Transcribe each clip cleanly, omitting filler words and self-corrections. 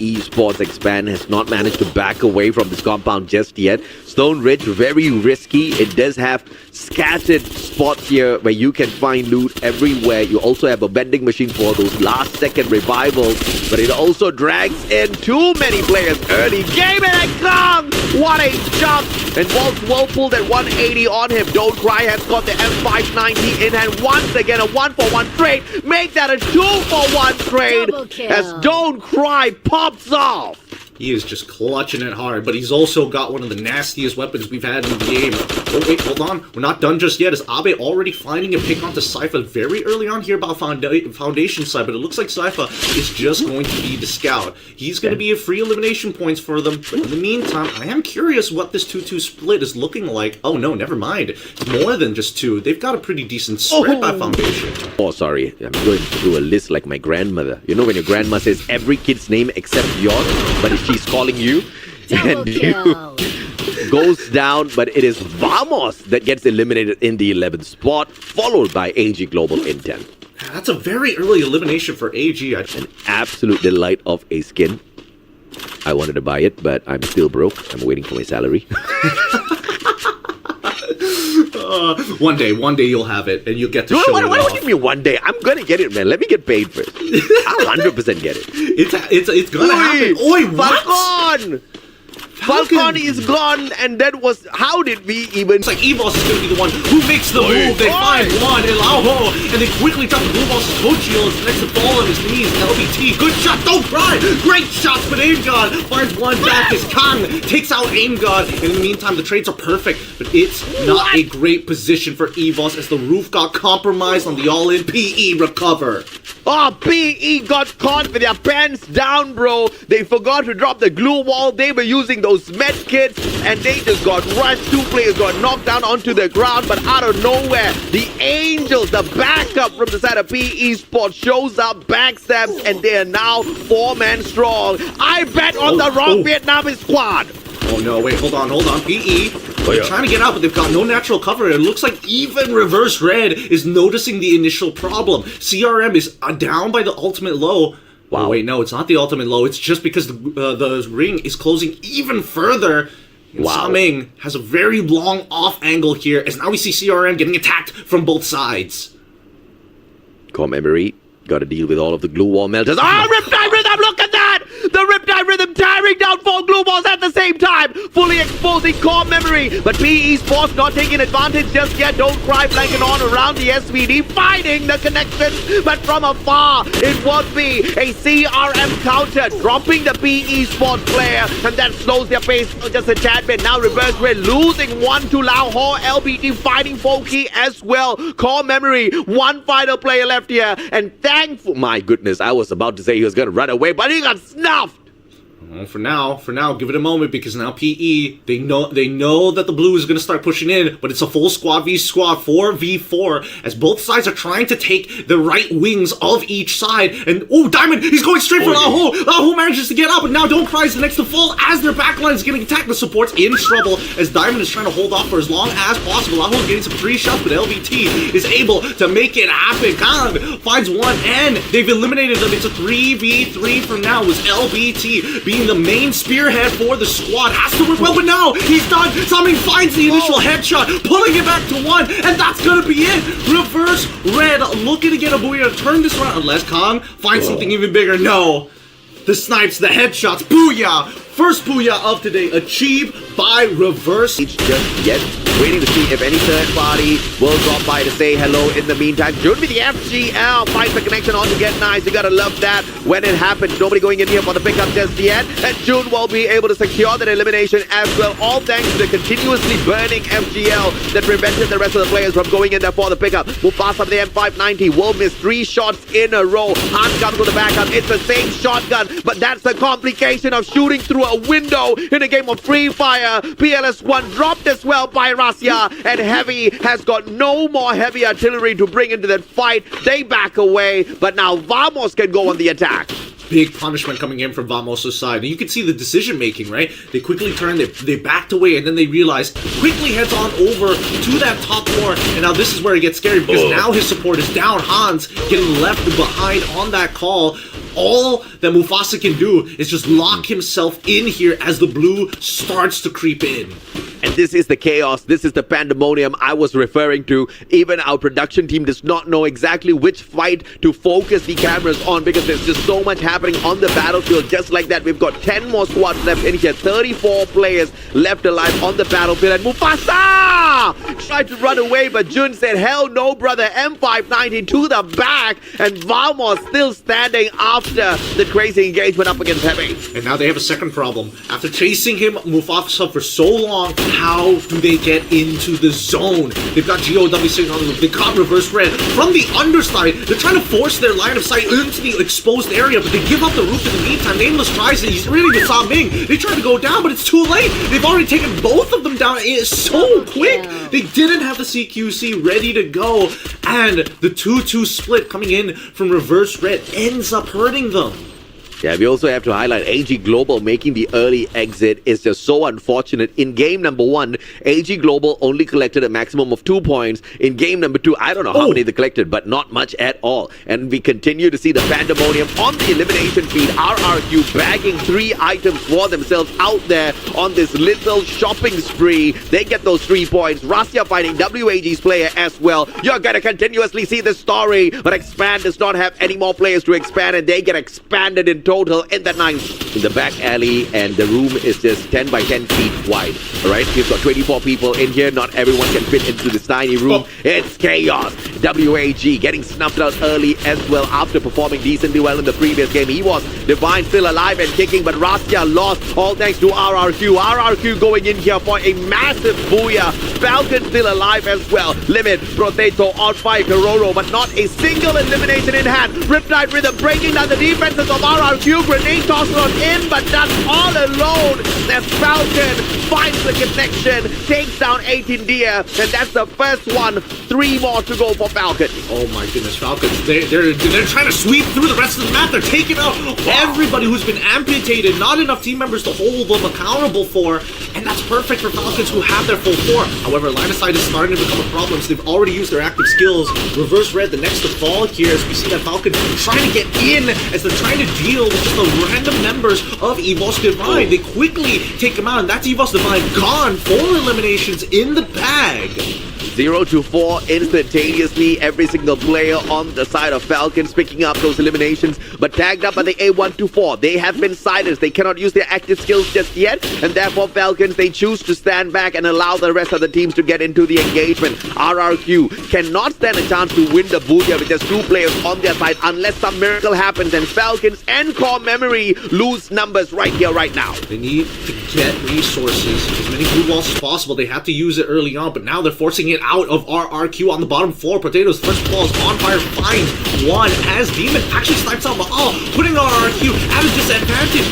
Esports Expand has not managed to back away from this compound just yet. Stone Ridge, very risky. It does have scattered spots here where you can find loot everywhere. You also have a vending machine for those last-second revivals, but it also drags in too many players early. Game and Kong! What a jump! And Walt's Whirlpool at 180 on him. Don't Cry has got the M590 in hand once again. A 1-for-1 trade. Make that a 2-for-1 trade as Don't Cry pops off. He is just clutching it hard, but he's also got one of the nastiest weapons we've had in the game. Oh, wait, hold on. We're not done just yet. Is Abe already finding a pick onto Sypha very early on here about Foundation side, but it looks like Sypha is just going to be the scout. He's going to be a free elimination points for them, but in the meantime, I am curious what this 2-2 split is looking like. Oh, no, never mind. It's more than just two. They've got a pretty decent spread by Foundation. Oh, sorry. I'm going through a list like my grandmother. You know when your grandma says every kid's name except yours, but she's calling you, and you goes down, but it is Vamos that gets eliminated in the 11th spot, followed by AG Global Intent. That's a very early elimination for AG. An absolute delight of a skin. I wanted to buy it, but I'm still broke. I'm waiting for my salary. One day you'll have it, and you'll get to show it off. What do you mean one day? I'm gonna get it, man. Let me get paid first. I'll 100% get it. It's gonna happen. Oi, what? Falcon! Falcon is gone, and that was... How did we even... It's like Evos is going to be the one who makes the move. They find one, Elauho, and they quickly drop the blue balls to Coachio. It's next to fall on his knees. LBT, good shot, don't cry! Great shots, but Aim God finds one back as Kang takes out Aim God. In the meantime, the trades are perfect, but it's not a great position for Evos as the roof got compromised on the all-in PE recover. Oh, PE got caught with their pants down, bro. They forgot to drop the glue wall. They were using those med kits, and they just got rushed. Two players got knocked down onto the ground, but out of nowhere, the Angels, the backup from the side of PE Sports, shows up, backstabs, and they are now 4-man strong. I bet on the wrong Vietnamese squad. Oh no, wait, hold on. PE, they're trying to get out, but they've got no natural cover. It looks like even Reverse Red is noticing the initial problem. CRM is down by the ultimate low. Wow. Oh, wait, no, it's not the ultimate low. It's just because the ring is closing even further. Wow. Saming has a very long off angle here, as now we see CRM getting attacked from both sides. Emery got to deal with all of the glue wall melters. Riptide Rhythm, look at that! The Riptide Rhythm tearing down 4 glue balls at the same time, fully exposing core memory. But PE Sports not taking advantage just yet. Don't Cry blanking on around the SVD, finding the connection, but from afar, it would be a CRM counter, dropping the PE Sports player, and that slows their pace just a tad bit. Now Reverse Red losing one to Lao Ho, LBT fighting Foki as well. Core memory, one final player left here, and thankful, my goodness, I was about to say he was gonna run away, but he got snuffed. Well, for now, give it a moment, because now PE, they know that the blue is going to start pushing in, but it's a full squad v squad, 4v4, as both sides are trying to take the right wings of each side, and Diamond, he's going straight for Lao Ho. Lao Ho manages to get up, and now Don't Cry is the next to fall as their backline is getting attacked. The support's in trouble as Diamond is trying to hold off for as long as possible. Lao Ho is getting some free shots, but LVT is able to make it happen. Kang finds one, and they've eliminated them. It's a 3v3 for now, with LVT being the main spearhead for the squad. Has to work well, but now he's done. Saming finds the initial headshot, pulling it back to 1, and that's gonna be it. Reverse Red looking to get a booya to turn this around, unless Kang finds something even bigger. No, the snipes, the headshots, booyah! First booyah of today achieved by Reverse. Just yet, waiting to see if any third party will drop by to say hello. In the meantime, June with the FGL finds the connection on to get nice. You gotta love that when it happens. Nobody going in here for the pickup just yet, and June will be able to secure that elimination as well, all thanks to the continuously burning FGL that prevented the rest of the players from going in there for the pickup. Mufasa with the M590 will miss 3 shots in a row. Han comes with the backup. It's the same shotgun, but that's the complication of shooting through a window in a game of Free Fire. PLS1 dropped as well by Rasya, and Heavy has got no more heavy artillery to bring into that fight. They back away, but now Vamos can go on the attack. Big punishment coming in from Vamos' side. And you can see the decision making, right? They quickly turned, they backed away, and then they realized, quickly heads on over to that top floor. And now this is where it gets scary, because now his support is down. Hans getting left behind on that call. All that Mufasa can do is just lock himself in here as the blue starts to creep in. And this is the chaos, this is the pandemonium I was referring to. Even our production team does not know exactly which fight to focus the cameras on, because there's just so much happening on the battlefield. Just like that, we've got 10 more squads left in here, 34 players left alive on the battlefield, and Mufasa tried to run away, but Jun said, hell no, brother. M590 to the back, and Valmor still standing after the crazy engagement up against Heavy. And now they have a second problem. After chasing him, Mufasa, for so long, how do they get into the zone? They've got GOW sitting on the roof. They caught reverse red from the underside. They're trying to force their line of sight into the exposed area, but they give up the roof in the meantime. Nameless tries it. He's really with Sa Ming. They try to go down, but it's too late. They've already taken both of them down. It's so quick. They didn't have the CQC ready to go, and the 2-2 split coming in from reverse red ends up hurting them. Yeah, we also have to highlight AG Global making the early exit is just so unfortunate. In game number 1, AG Global only collected a maximum of 2 points. In game number 2, I don't know how many they collected, but not much at all. And we continue to see the pandemonium on the elimination feed. RRQ bagging 3 items for themselves out there on this little shopping spree. They get those 3 points. Rasya fighting WAG's player as well. You're gonna continuously see this story, but Expand does not have any more players to expand, and they get expanded in total in the 9th in the back alley, and the room is just 10 by 10 feet wide. All right, we've got 24 people in here. Not everyone can fit into this tiny room. It's chaos. WAG getting snuffed out early as well after performing decently well in the previous game. Evos Divine still alive and kicking, but Rasya lost, all thanks to RRQ. RRQ going in here for a massive booyah. Falcons still alive as well. Limit, Proteto on fire, Kororo, but not a single elimination in hand. Riptide Rhythm breaking down the defenses of RRQ. Grenade tosser on in, but that's all alone as Falcon finds the connection, takes down 18 Deer, and that's the first one. 3 more to go for Falcon. Oh my goodness, Falcons, they're trying to sweep through the rest of the map. They're taking out everybody who's been amputated, not enough team members to hold them accountable for, and that's perfect for Falcons who have their full 4. However, line of sight is starting to become a problem, so they've already used their active skills. Reverse red, the next to fall here, as we see that Falcon trying to get in as they're trying to deal with just the random members of Evos Divine. They quickly take them out, and that's Evos Divine gone. 4 eliminations in the bag. 0 to 4 instantaneously. Every single player on the side of Falcons picking up those eliminations, but tagged up by the A124. They have been silenced. They cannot use their active skills just yet, and therefore Falcons, they choose to stand back and allow the rest of the teams to get into the engagement. RRQ cannot stand a chance to win the booyah with just 2 players on their side unless some miracle happens, and Falcons and Core Memory lose numbers right here, right now. They need to get resources, as many blue walls as possible. They had to use it early on, but now they're forcing it out of RRQ on the bottom floor. Potatoes first ball is on fire, finds one as Demon actually snipes out Mahal, putting RRQ at a disadvantage.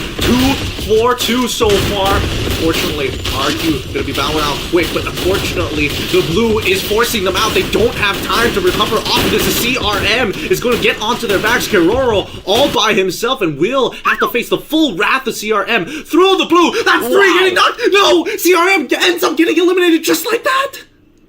2-4-2 so far. Unfortunately, RRQ gonna be bowing out quick, but unfortunately, the blue is forcing them out. They don't have time to recover off of this. The CRM is going to get onto their backs. Kororo all by himself and will have to face the full wrath of CRM through the blue. That's 3 getting knocked. No, CRM ends up getting eliminated just like that.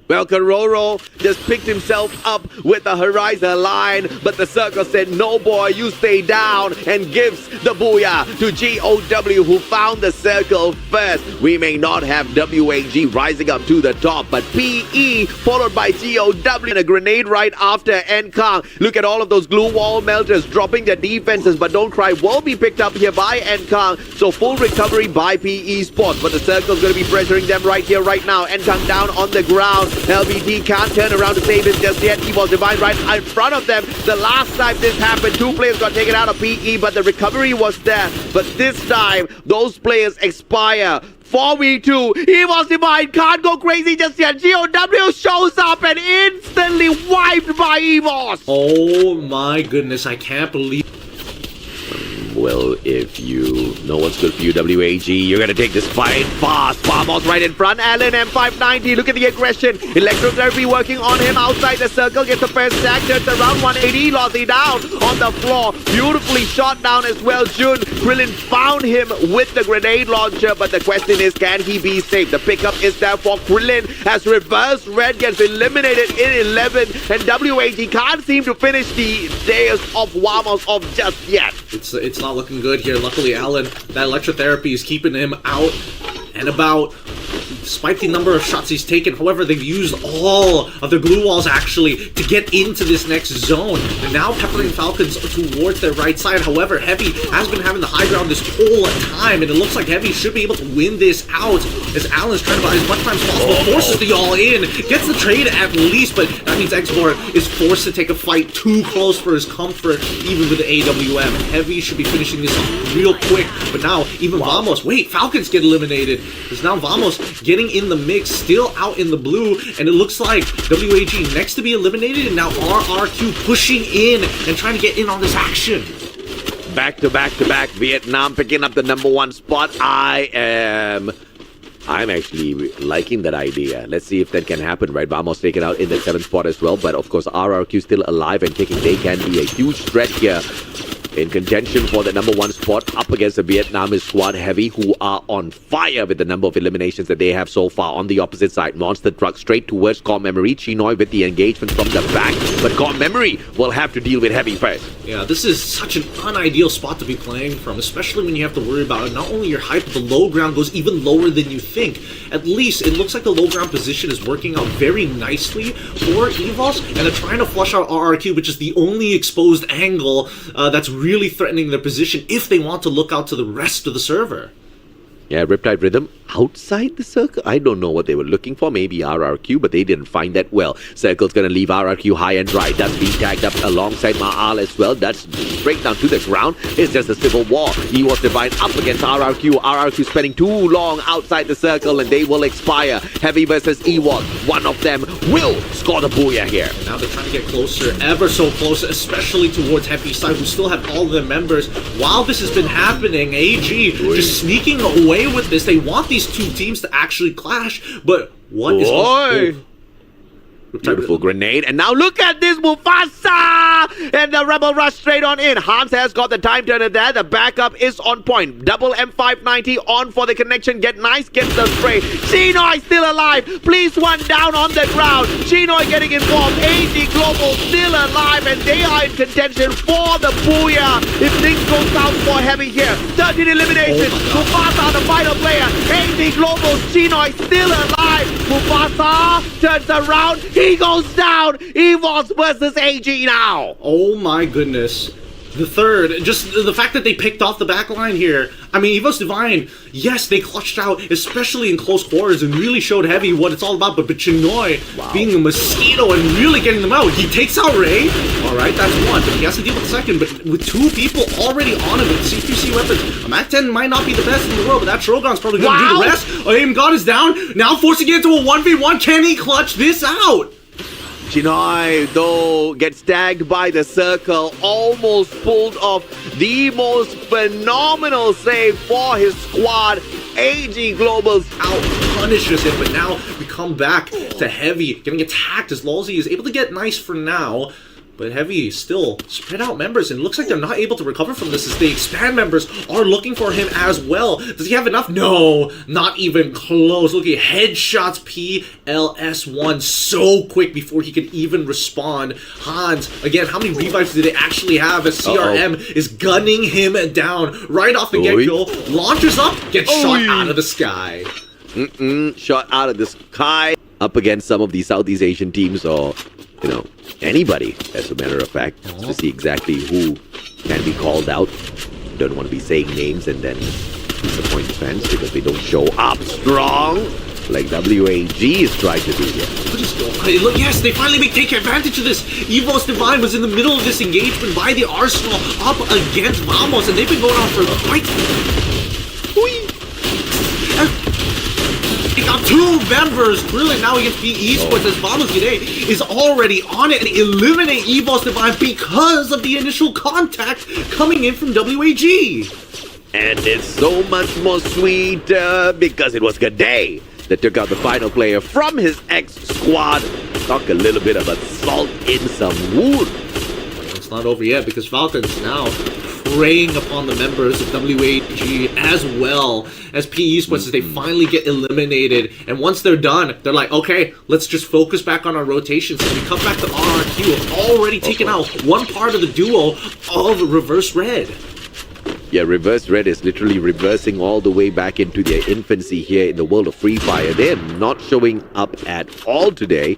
Well, Kororo just picked himself up with the Horizon line, but the circle said, no boy, you stay down, and gives the booyah to GOW, who found the circle first. We may not have WAG rising up to the top, but PE followed by GOW and a grenade right after Nkang. Look at all of those glue wall melters dropping their defenses, but don't cry, will be picked up here by Nkang. So full recovery by PE Sports, but the circle's going to be pressuring them right here, right now. Nkang down on the ground. LBT can't turn around to save it just yet. Evos Divine right in front of them. The last time this happened, 2 players got taken out of PE, but the recovery was there. But this time, those players expire. 4v2. Evos Divine can't go crazy just yet. GOW shows up and instantly wiped by Evos. Oh my goodness, I can't believe. Well, if you know what's good for you, WAG, you're gonna take this fight fast. Vamos right in front. Alan M590. Look at the aggression. Electrotherapy working on him outside the circle. Gets the first stack. Turns around 180. Lozzy down on the floor. Beautifully shot down as well. Jun. Krillin found him with the grenade launcher, but the question is, can he be safe? The pickup is there for Krillin as Reverse Red gets eliminated in 11, and WAG can't seem to finish the Deus of Wamos off just yet. It's not looking good here. Luckily, Alan, that electrotherapy is keeping him out and about. Despite the number of shots he's taken, however, they've used all of their glue walls actually to get into this next zone. They're now peppering Falcons towards their right side. However, Heavy has been having the high ground this whole time, and it looks like Heavy should be able to win this out as Alan's trying to buy as much time as possible, forces the all-in, gets the trade at least, but that means Xborg is forced to take a fight too close for his comfort, even with the AWM. Heavy should be finishing this up real quick, but now even Vamos, wait, Falcons get eliminated, because now Vamos getting in the mix, still out in the blue, and it looks like WAG next to be eliminated, and now RRQ pushing in and trying to get in on this action. Back to back to back, Vietnam picking up the #1 spot. I'm actually liking that idea. Let's see if that can happen, right? Vamos taken out in the 7th spot as well, but of course RRQ still alive and kicking. They can be a huge threat here in contention for the #1 spot up against the Vietnamese squad. Heavy, who are on fire with the number of eliminations that they have so far. On the opposite side, Monster Truck straight towards Core Memory. Chinoy with the engagement from the back, but Core Memory will have to deal with Heavy first. Yeah, this is such an unideal spot to be playing from, especially when you have to worry about not only your height, but the low ground goes even lower than you think. At least it looks like the low ground position is working out very nicely for Evos, and they're trying to flush out RRQ, which is the only exposed angle that's really threatening their position if they want to look out to the rest of the server. Yeah, Riptide Rhythm outside the circle. I don't know what they were looking for. Maybe RRQ, but they didn't find that well. Circle's gonna leave RRQ high and dry. That's being tagged up alongside Ma'al as well. That's straight down to the ground. It's just a civil war. Evos Divine up against RRQ. RRQ spending too long outside the circle, and they will expire. Heavy versus Evos. One of them will score the booyah here. And now they're trying to get closer, ever so close, especially towards Heavy side, who still have all of their members. While this has been happening, AG just sneaking away with this. They want these two teams to actually clash, but what is beautiful grenade, and now look at this Mufasa, and the Rebel rush straight on in. Hans has got the time turner there. The backup is on point. Double M590 on for the connection. Get nice, gets the spray. Chinoy still alive. Please one down on the ground. Chinoy getting involved. AG Global still alive, and they are in contention for the booyah. If things go south for Heavy here, 13 eliminations. Mufasa the final player. AG Global, Chinoy still alive. Mufasa turns around. He goes down. Evos versus AG now. Oh my goodness. The third, just the fact that they picked off the back line here. I mean, Evos Divine, yes, they clutched out, especially in close quarters, and really showed Heavy what it's all about. But Chinoy being a mosquito and really getting them out. He takes out Ray. All right, that's one. But he has to deal with the second. But with two people already on him with CQC weapons, a MAC-10 might not be the best in the world, but that Trogon's probably going to do the rest. Aim God is down. Now forcing it into a 1v1. Can he clutch this out? Chinoy, though, gets tagged by the circle, almost pulled off the most phenomenal save for his squad. AG Global's out punishes him, but now we come back to Heavy getting attacked as Lolzy is able to get nice for now. But Heavy still spread out members, and it looks like they're not able to recover from this as the expand members are looking for him as well. Does he have enough? No, not even close. Look at headshots PLS1 so quick before he could even respond. Hans, again, how many revives did they actually have as CRM is gunning him down right off the get-go. Launches up, gets shot out of the sky. Shot out of the sky up against some of the Southeast Asian teams, or, you know, anybody, as a matter of fact, to see exactly who can be called out. Don't want to be saying names and then disappoint fans because they don't show up strong like WAG is trying to do here. Look, yes, they finally take advantage of this. Evos Divine was in the middle of this engagement by the Arsenal up against Vamos, and they've been going on for quite... They got two members really now against PE Sports as Vamos Gide is already on it and eliminate Evos Divine because of the initial contact coming in from WAG. And it's so much more sweet because it was Gade that took out the final player from his ex-squad. Talk a little bit about salt in some wound. It's not over yet because Falcons now preying upon the members of WAG as well as PE Sports as they finally get eliminated. And once they're done, they're like, okay, let's just focus back on our rotations. So we come back to RRQ, have already taken out one part of the duo of Reverse Red. Yeah, Reverse Red is literally reversing all the way back into their infancy here in the world of Free Fire. They're not showing up at all today.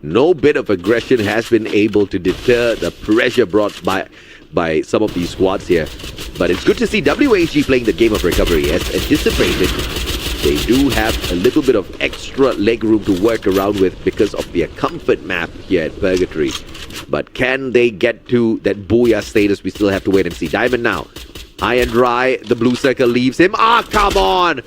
No bit of aggression has been able to deter the pressure brought by some of these squads here. But it's good to see WAG playing the game of recovery. As anticipated, they do have a little bit of extra leg room to work around with because of their comfort map here at Purgatory. But can they get to that booya status? We still have to wait and see. Diamond now. High and dry, the blue circle leaves him. Ah, come on!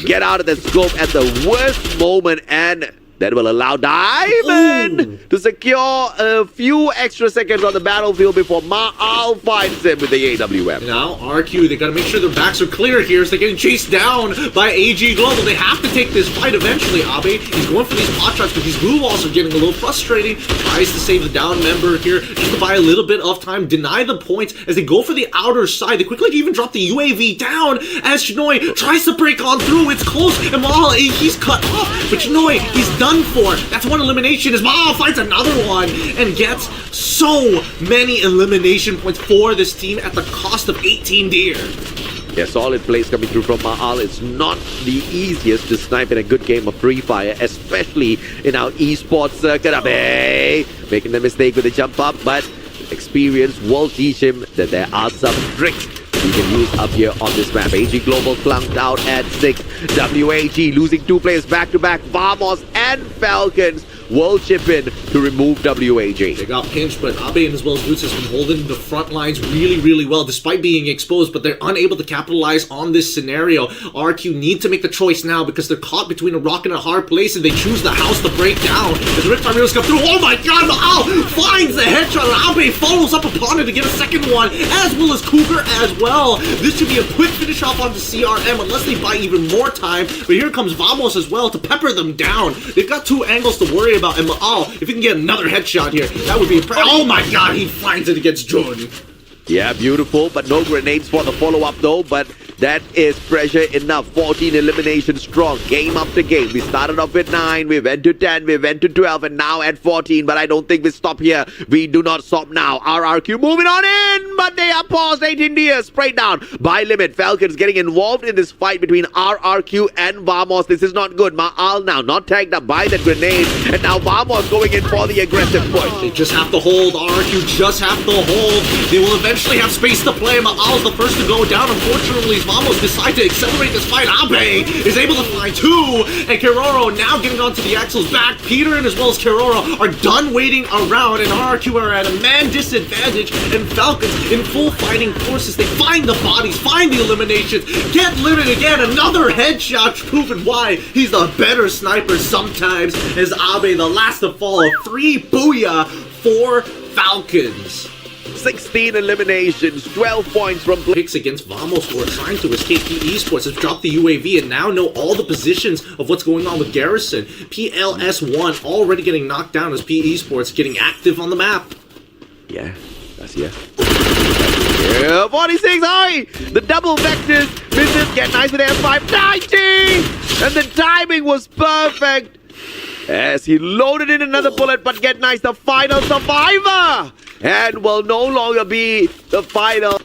Get out of the scope at the worst moment, and that will allow Diamond to secure a few extra seconds on the battlefield before Ma'al finds him with the AWM. Now, RQ, they gotta make sure their backs are clear here as they're getting chased down by AG Global. They have to take this fight eventually. Abe, he's going for these pot shots, but these blue walls are getting a little frustrating. Tries to save the down member here just to buy a little bit of time, deny the points as they go for the outer side. They quickly even drop the UAV down as Shinoy tries to break on through. It's close, and Ma'al, he's cut off, but Shinoy, he's done for. That's one elimination as Ma'al finds another one and gets so many elimination points for this team at the cost of 18 deer. Yeah, solid plays coming through from Ma'al. It's not the easiest to snipe in a good game of Free Fire, especially in our esports circuit. Abe making the mistake with the jump up, but experience will teach him that there are some tricks he can use up here on this map. AG Global clunked out at 6. WAG losing 2 players back-to-back. Vamos and Falcons will chip in to remove WAG. They got pinched, but Abe as well as Boots has been holding the front lines really, really well despite being exposed, but they're unable to capitalize on this scenario. RQ need to make the choice now because they're caught between a rock and a hard place and they choose the house to break down. As Rick Farios come through, oh my god, Ma'al finds the headshot and Abe follows up upon it to get a second one, as well as Cougar as well. This should be a quick finish off on the CRM unless they buy even more time, but here comes Vamos as well to pepper them down. They've got 2 angles to worry about, and Ma'al, if he can get another headshot here, that would be impressive. Oh my god, he finds it against Jordan. Yeah, beautiful, but no grenades for the follow-up though, but that is pressure enough. 14 eliminations strong, game after game. We started off with 9, we went to 10, we went to 12, and now at 14, but I don't think we stop here. We do not stop now. RRQ moving on in, but they are paused. 18 years, sprayed down by Limit. Falcons getting involved in this fight between RRQ and Vamos. This is not good. Ma'al now not tagged up by the grenade, and now Vamos going in for the aggressive push. They just have to hold. RRQ just have to hold. They will eventually have space to play. Ma'al's the first to go down. Unfortunately, Vamos decide to accelerate this fight. Abe is able to find 2, and Keroro now getting onto the Axel's back. Peter and as well as Keroro are done waiting around, and RRQ are at a man disadvantage, and Falcons in full fighting forces. They find the bodies, find the eliminations, get Limit again, another headshot, proving why he's the better sniper sometimes, as Abe the last to fall. 3 booyah for Falcons. 16 eliminations, 12 points from picks against Vamos, who are trying to escape PE Sports, have dropped the UAV and now know all the positions of what's going on with Garrison. PLS1 already getting knocked down as PE Sports getting active on the map. Yeah, that's here. Yeah, 46, hurry! The double vectors, business get nice with M5, 90! And the timing was perfect as he loaded in another bullet, but get nice, the final survivor! And will no longer be the final.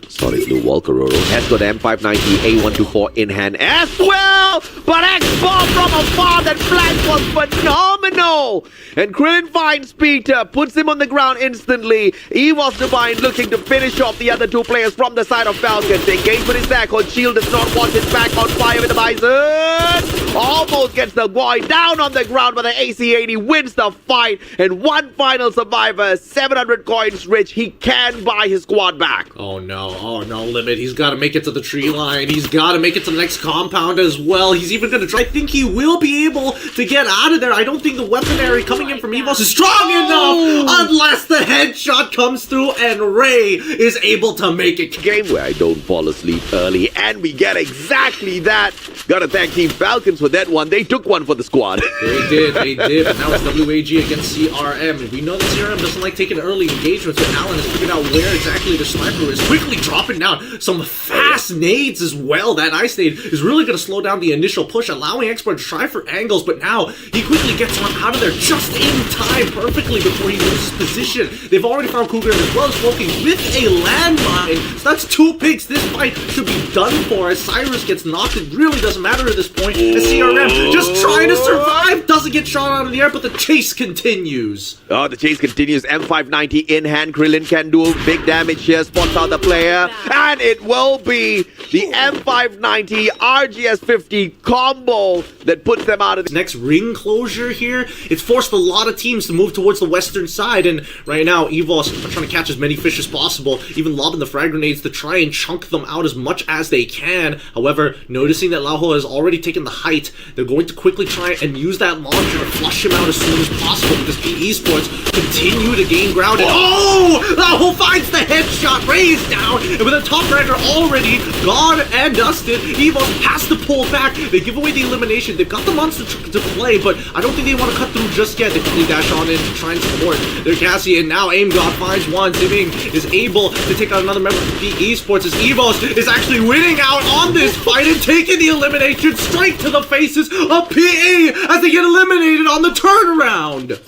Solid blue wall. Keroro has got M590 A124 in hand as well, but X-Bomb from afar, that flank was phenomenal. And Krillin finds Peter, puts him on the ground instantly. Evos Divine looking to finish off the other 2 players from the side of Falcons. Engagement is there, called Shield does not want his back on fire with the Bison. Almost gets the boy down on the ground, but the AC-80 wins the fight. And one final survivor, 700 coins rich. He can buy his squad back. Oh no, Oh, no limit. He's got to make it to the tree line. He's got to make it to the next compound as well. He's even going to try. I think he will be able to get out of there. I don't think the weaponry coming in from Evos is strong enough unless the headshot comes through and Ray is able to make it. Game where I don't fall asleep early, and we get exactly that. Gotta thank Team Falcons for that one. They took one for the squad. They did. But now it's WAG against CRM. And we know that CRM doesn't like taking early engagements, but Alan has figured out where exactly the sniper is. Quickly dropping down some fast nades as well. That ice nade is really going to slow down the initial push, allowing Expert to try for angles, but now he quickly gets one out of there just in time, perfectly before he loses position. They've already found Cougar as well as smoking with a landmine. So that's 2 picks. This fight should be done for as Cyrus gets knocked. It really doesn't matter at this point. As CRM just trying to survive, doesn't get shot out of the air, but the chase continues. Oh, the chase continues. M590 in hand. Krillin can do big damage here. Spots out the player. And it will be the M590 RGS50 combo that puts them out of the next ring closure here. It's forced a lot of teams to move towards the western side, and right now Evos are trying to catch as many fish as possible, even lobbing the frag grenades to try and chunk them out as much as they can. However, noticing that Lauho has already taken the height, they're going to quickly try and use that launcher to flush him out as soon as possible because PE Sports continue to gain ground. And Lauho finds the headshot, raised down, and with a top fragger already gone and dusted, Evos has to pull back. They give away the elimination. They've got the monster to play, but I don't think they want to cut through just yet. They quickly dash on in to try and support their Cassie, and now Aim God finds one. Zimming is able to take out another member of PE Sports as Evos is actually winning out on this fight and taking the elimination straight to the faces of PE as they get eliminated on the turnaround.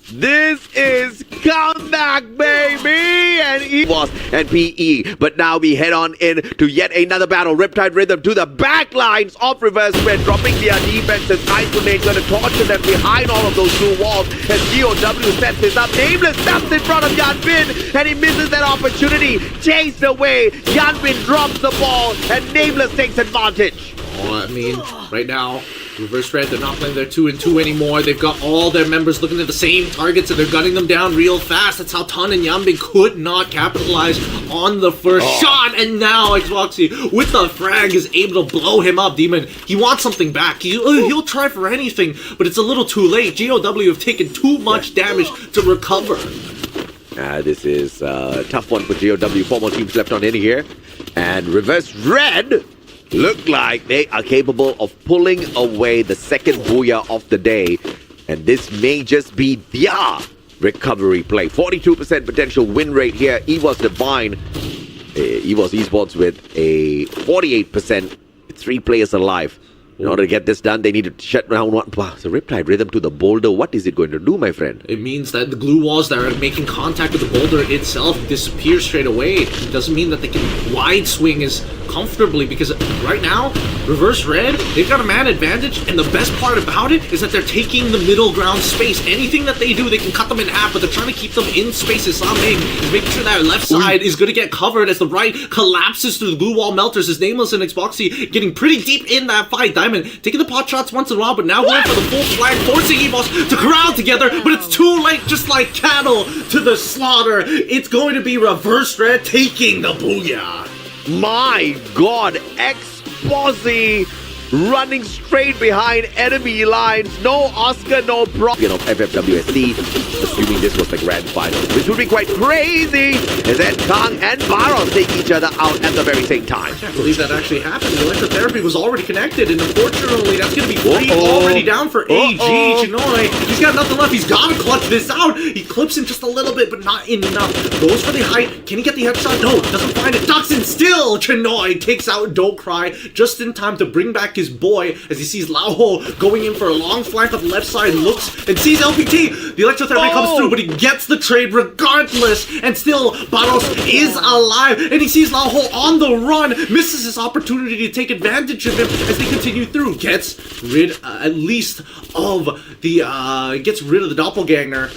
This is comeback, baby! And Evos and PE. But now we head on in to yet another battle. Riptide Rhythm to the back lines of Reverse Red, dropping their defenses. Isolate going to torture them behind all of those blue walls. As GOW sets this up. Nameless steps in front of Yanbin, and he misses that opportunity. Chased away. Yanbin drops the ball, and Nameless takes advantage. Oh, I mean, right now, Reverse Red, they're not playing their 2-2 anymore. They've got all their members looking at the same targets and they're gunning them down real fast. That's how Tan and Yanbin could not capitalize on the first shot. And now Xboxy, with the frag, is able to blow him up. Demon, he wants something back. He'll try for anything, but it's a little too late. GOW have taken too much damage to recover. This is a tough one for GOW. 4 more teams left on in here. And Reverse Red look like they are capable of pulling away the second booyah of the day. And this may just be their recovery play. 42% potential win rate here. Evos Divine, Evos Esports with a 48%, 3 players alive. In order to get this done, they need to shut down one. Wow, the Riptide Rhythm to the boulder. What is it going to do, my friend? It means that the glue walls that are making contact with the boulder itself disappear straight away. It doesn't mean that they can wide swing as comfortably, because right now, Reverse Red, they've got a man advantage, and the best part about it is that they're taking the middle ground space. Anything that they do, they can cut them in half, but they're trying to keep them in spaces. Saming is making sure that left side is going to get covered as the right collapses through the glue wall melters. As Nameless and Xboxy getting pretty deep in that fight. Diamond taking the pot shots once in a while, but now going for the full flag, forcing Evos to corral together, but it's too late, just like cattle to the slaughter. It's going to be Reverse Red taking the booyah. My God, Xboxy running straight behind enemy lines. No Oscar, no problem of FFWSC, assuming this was the grand final, which would be quite crazy. And then Kang and Baros take each other out at the very same time. I can't believe that actually happened. The electrotherapy was already connected, and unfortunately, that's going to be 3 already down for AG. Chinoy, he's got nothing left. He's got to clutch this out. He clips him just a little bit, but not enough. Goes for the height. Can he get the headshot? No, doesn't find it. Ducks, and still Chinoy takes out Don't Cry just in time to bring back his boy as he sees Lauho going in for a long flank on the left side, looks and sees LPT. The electrotherapy comes through, but he gets the trade regardless, and still Baros is alive, and he sees Lauho on the run, misses his opportunity to take advantage of him as they continue through. Gets rid at least of the gets rid of the doppelganger.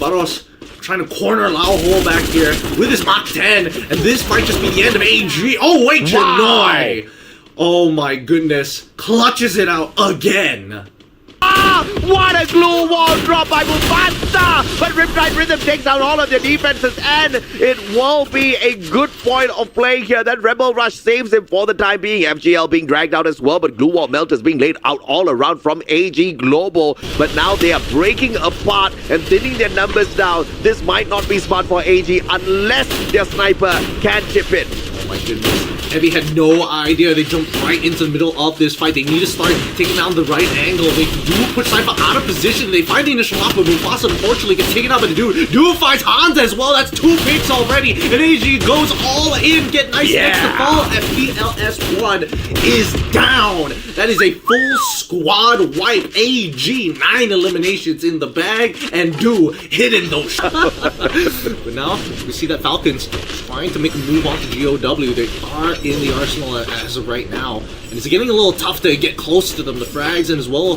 Baros trying to corner Lauho back here with his Mach 10, and this might just be the end of AG. Oh wait, Chinoy! Oh my goodness, clutches it out again. What a glue wall drop by Mufasa! But Riptide Rhythm takes out all of their defenses, and it will be a good point of play here. That Rebel Rush saves him for the time being. FGL being dragged out as well, but glue wall melt is being laid out all around from AG Global. But now they are breaking apart and thinning their numbers down. This might not be smart for AG unless their sniper can chip it. Oh my goodness. Heavy had no idea. They jumped right into the middle of this fight. They need to start taking down the right angle. They do put Sniper out of position. They find the initial lock, but Mufasa unfortunately gets taken out by the dude. Dude finds Hansa as well. That's 2 picks already. And AG goes all in. Get nice extra fall. FPLS1 is down. That is a full squad wipe. AG, 9 eliminations in the bag. And Do hitting those shots. But now we see that Falcons trying to make a move onto GOW. They are in the arsenal as of right now, and it's getting a little tough to get close to them. The frags and as well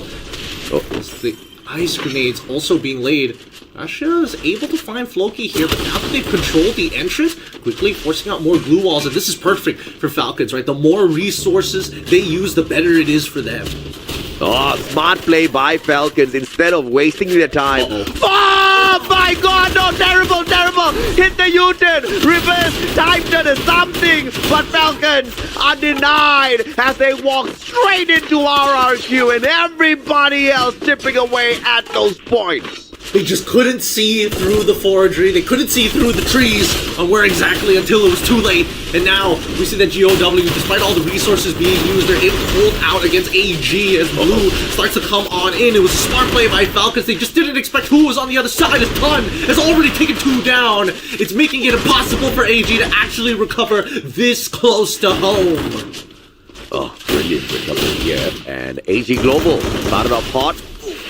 as the ice grenades also being laid. Russia is able to find Floki here, but now that they've controlled the entrance, quickly forcing out more glue walls, and this is perfect for Falcons, right? The more resources they use, the better it is for them. Oh, smart play by Falcons instead of wasting their time. Oh my god, no, terrible, terrible. Hit the U-turn, reverse, time turn is something. But Falcons are denied as they walk straight into RRQ and everybody else chipping away at those points. They just couldn't see through the forgery. They couldn't see through the trees on where exactly until it was too late. And now we see that GOW, despite all the resources being used, they're able to hold out against AG as Blue starts to come on in. It was a smart play by Falcons. They just didn't expect who was on the other side. As Ton has already taken 2 down. It's making it impossible for AG to actually recover this close to home. Oh, brilliant recovery here. And AG Global started off hot.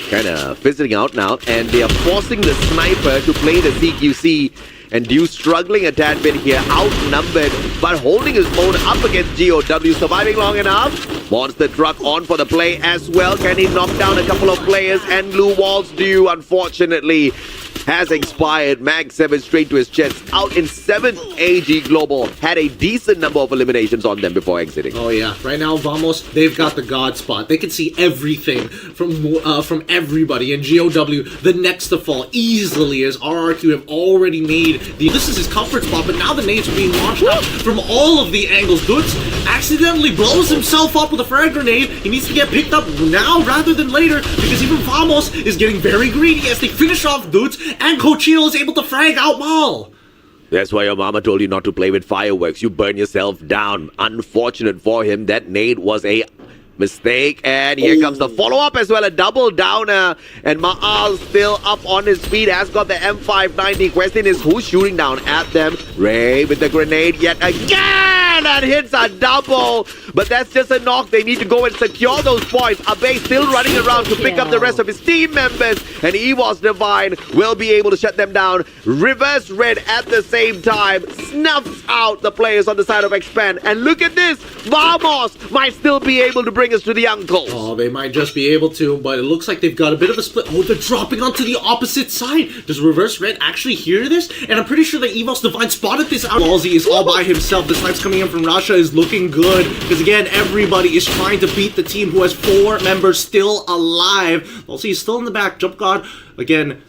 Kind of fizzling out now, and they are forcing the sniper to play the CQC, and Dew struggling a tad bit here, outnumbered, but holding his own up against GOW, surviving long enough. Monster Truck on for the play as well. Can he knock down a couple of players? And Blue Walls Dew, unfortunately, has expired. Mag 7 straight to his chest. Out in 7th, AG Global had a decent number of eliminations on them before exiting. Oh yeah, right now Vamos, they've got the God spot. They can see everything from everybody. And GOW, the next to fall easily as RRQ have already made this is his comfort spot, but now the nades are being launched out from all of the angles. Dutz accidentally blows himself up with a frag grenade. He needs to get picked up now rather than later, because even Vamos is getting very greedy as they finish off Dutz. And Cochino is able to frag out Maul. That's why your mama told you not to play with fireworks. You burn yourself down. Unfortunate for him, that nade was a mistake. And here comes the follow-up as well. A double downer. And Ma'al still up on his feet. Has got the M590. Question is who's shooting down at them. Ray with the grenade yet again. And hits a double. But that's just a knock. They need to go and secure those points. Abe still running around to pick up the rest of his team members. And Evos Divine will be able to shut them down. Reverse Red at the same time. Snuffs out the players on the side of Expand. And look at this. Vamos might still be able to bring us to the uncles. Oh, they might just be able to, but it looks like they've got a bit of a split. Oh, they're dropping onto the opposite side. Does Reverse Red actually hear this? And I'm pretty sure that Evos Divine spotted this out. Ballsy is all by himself. The snipes coming in from Russia is looking good, because again, everybody is trying to beat the team who has 4 members still alive. Ballsy is still in the back. Jump God, again,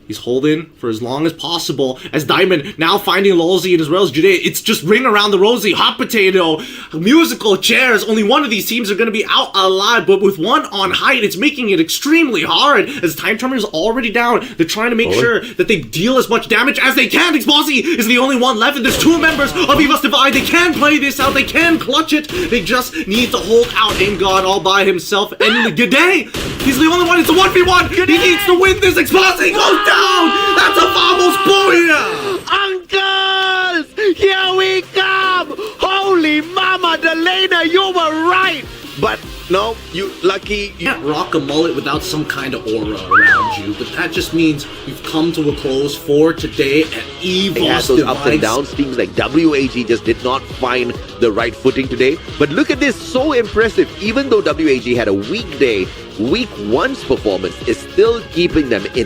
he's holding for as long as possible as Diamond now finding Lolzy and as well as Jade. It's just ring around the rosy, hot potato, musical chairs. Only one of these teams are going to be out alive, but with one on height, it's making it extremely hard as Time Turner is already down. They're trying to make sure that they deal as much damage as they can. Explosy is the only one left, and there's 2 members of Evos Divine. They can play this out. They can clutch it. They just need to hold out in God all by himself. And G'day, he's the only one. It's a 1v1. He needs to win this. Explosy goes down. That's a Vamos booya! Uncles! Here we come! Holy mama, Delena, you were right! But no, you lucky. You can't rock a mullet without some kind of aura around you, but that just means we've come to a close for today at Evos Divine. Those ups and downs. Seems like WAG just did not find the right footing today. But look at this, so impressive. Even though WAG had a weak day, week 1's performance is still keeping them in